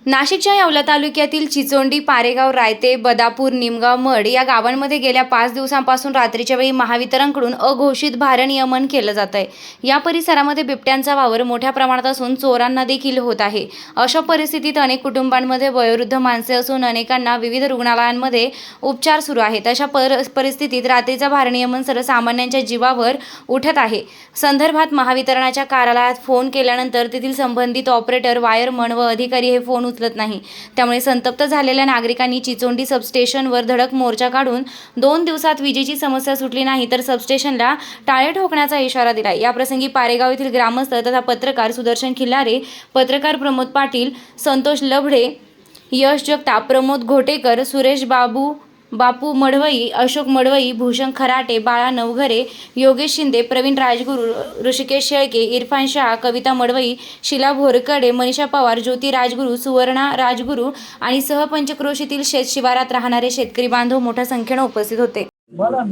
नाशिकच्या येवला तालुक्यातील चिचोंडी, पारेगाव, रायते, बदापूर, निमगाव, मड या गावांमध्ये गेल्या 5 दिवसांपासून रात्रीच्या वेळी महावितरणकडून अघोषित भारनियमन केलं जात आहे। या परिसरामध्ये बिबट्यांचा वावर मोठ्या प्रमाणात असून चोरांना देखील होत आहे। अशा परिस्थितीत अनेक कुटुंबांमध्ये वयोवृद्ध माणसे असून अनेकांना विविध रुग्णालयांमध्ये उपचार सुरू आहेत। अशा परिस्थितीत रात्रीचा भारनियमन सर्वसामान्यांच्या जीवावर उठत आहे। संदर्भात महावितरणाच्या कार्यालयात फोन केल्यानंतर तेथील संबंधित ऑपरेटर, वायरमन व अधिकारी हे फोन उचलत नाही। त्यामुळे संतप्त झालेल्या नागरिकांनी चिचोंडी सबस्टेशनवर धडक मोर्चा काढून 2 दिवसात विजेची समस्या सुटली नाही तर सबस्टेशनला टाळे ठोकण्याचा इशारा दिला। या प्रसंगी पारेगाव येथील ग्रामस्थ तथा पत्रकार सुदर्शन खिल्लारे, पत्रकार प्रमोद पाटील, संतोष लभडे, यश जगताप, प्रमोद घोटेकर, सुरेश बापू मडवई, अशोक मडवई, भूषण खराटे, बाळा नवघरे, योगेश शिंदे, प्रवीण राजगुरू, ऋषिकेश शेळके, इरफान शाह, कविता मडवई, शिला भोरकडे, मनीषा पवार, ज्योती राजगुरू, सुवर्णा राजगुरू आणि सहपंचक्रोशीतील शेत शिवारात राहणारे शेतकरी बांधव मोठ्या संख्येने उपस्थित होते।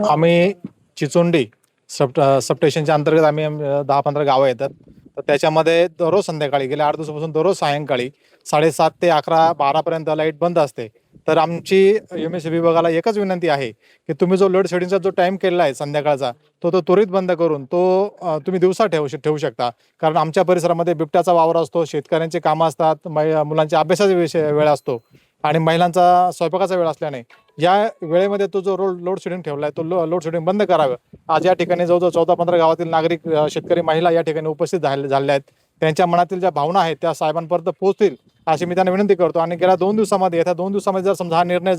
आम्ही चिचोंडी सबस्टेशनच्या अंतर्गत आम्ही 10-15 गावं येतात। तर त्याच्यामध्ये दररोज संध्याकाळी गेल्या 8 दिवसापासून दररोज सायंकाळी 7:30 ते 11-12 पर्यंत लाईट बंद असते। तर आमची एमएससी विभागाला एकच विनंती आहे की तुम्ही जो लोड शेडिंगचा जो टाइम केलेला आहे संध्याकाळचा तो त्वरित बंद करून तो तुम्ही दिवसा ठेवू शकता। कारण आमच्या परिसरामध्ये बिबट्याचा वावर असतो, शेतकऱ्यांचे कामं असतात, मुलांच्या अभ्यासाचा वेळ असतो आणि महिलांचा स्वयंपाकाचा वेळ असल्याने या वेळेमध्ये तो जो लोड शेडिंग ठेवला आहे तो लोड शेडिंग बंद करावं। आज या ठिकाणी जवळजवळ 14-15 गावातील नागरिक, शेतकरी, महिला या ठिकाणी उपस्थित झालेल्या आहेत। त्यांच्या मनातील ज्या भावना आहेत त्या साहेबांपर्यंत पोहोचतील अशी मी त्यांना विनंती करतो। आणि गेल्या 2 दिवसामध्ये येत्या 2 दिवसामध्ये जर समजा हा निर्णय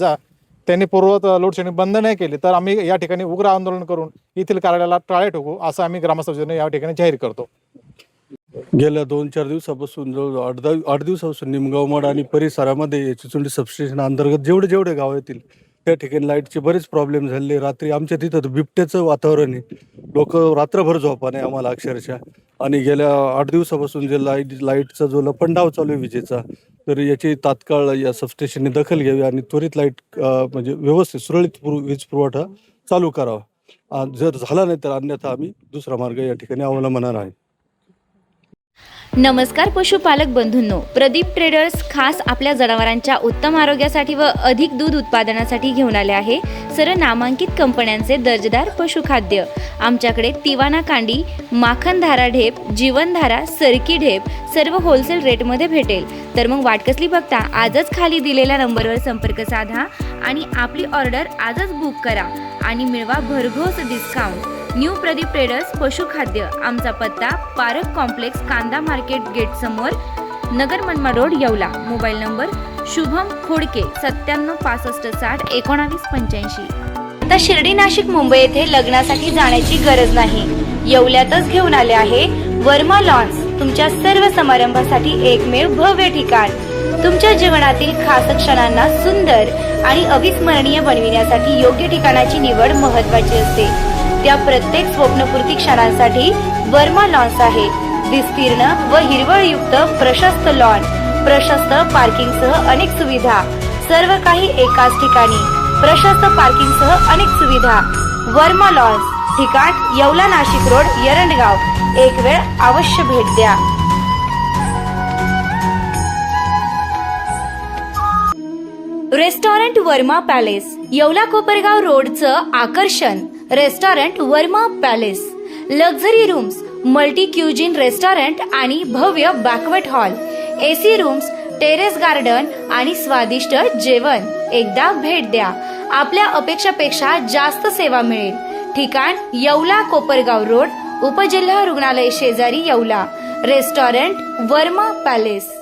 त्यांनी पूर्ववत लोड शेडिंग बंद नाही केली तर आम्ही या ठिकाणी उग्र आंदोलन करून येथील कार्यालयाला टाळे ठोकू असं आम्ही ग्रामस्थांनी या ठिकाणी जाहीर करतो। गेल्या 2-4 दिवसापासून जवळजवळ 8 दिवसापासून निमगाव, मड आणि परिसरामध्ये चिचोंडी सबस्टेशन अंतर्गत जेवढे गाव येतील त्या ठिकाणी लाईटचे बरेच प्रॉब्लेम झाले। रात्री आमच्या तिथं बिबट्याचं वातावरण आहे, लोक रात्रभर झोपा नाही आम्हाला अक्षरशः। आणि गेल्या 8 दिवसापासून जे लाईटचा जो लपंडाव चालू आहे विजेचा, तर याची तात्काळ या सबस्टेशनने दखल घ्यावी आणि त्वरित लाईट म्हणजे व्यवस्थित सुरळीत वीज पुरवठा चालू करावा। जर झाला नाही तर अन्यथा आम्ही दुसरा मार्ग या ठिकाणी अवलंबणार आहे। नमस्कार पशुपालक बंधूंनो, प्रदीप ट्रेडर्स खास आपल्या जनावरांच्या उत्तम आरोग्यासाठी व अधिक दूध उत्पादनासाठी घेऊन आले आहे सर्व नामांकित कंपन्यांचे दर्जेदार पशुखाद्य। आमच्याकडे तिवाना कांडी, माखनधारा ढेप, जीवनधारा, सरकी ढेप सर्व होलसेल रेटमध्ये भेटेल। तर मग वाट कसली बघता, आजच खाली दिलेल्या नंबरवर संपर्क साधा आणि आपली ऑर्डर आजच बुक करा आणि मिळवा भरघोस डिस्काउंट। न्यू प्रदीप ट्रेडर्स पशुखाद्य, आमचा पत्ता पारक कॉम्प्लेक्स, कांदा मार्केट गेट समोर, Nagar Manmad road, Yeola. Mobile number Shubham Khodke 9765601985। आता शिर्डी, नाशिक, मुंबई येथे लग्नासाठी जाण्याची गरज नाही, येवल्यातच घेऊन आले आहे वर्मा लॉन्स, तुमच्या सर्व समारंभासाठी एकमेव भव्य ठिकाण। तुमच्या जीवनातील खास क्षणांना सुंदर आणि अविस्मरणीय बनविण्यासाठी योग्य ठिकाणाची निवड महत्त्वाची असते। त्या प्रत्येक स्वप्नपूर्ती क्षणांसाठी वर्मा लॉन्स आहे। विस्तीर्ण व हिरवळयुक्त प्रशस्त लॉन, प्रशस्त पार्किंगसह अनेक सुविधा, सर्व काही एकाच ठिकाणी, प्रशस्त पार्किंगसह अनेक सुविधा। वर्मा लॉन्स, ठिकाण येवला, नाशिक रोड, एरंडगाव। एक वेळ अवश्य भेट द्या। रेस्टॉरंट वर्मा पॅलेस, येवला कोपरगाव रोडचं आकर्षण। Restaurant Verma palace, luxury rooms, multi cuisine restaurant आणि भव्य banquet hall, AC rooms, terrace garden आणि स्वादिष्ट जेवण। एकदा भेट द्या, आपल्या अपेक्षापेक्षा जास्त सेवा मिळेल। ठिकाण येवला कोपरगाव रोड, उपजिल्हा रुग्णालय शेजारी, येवला। Restaurant Verma palace.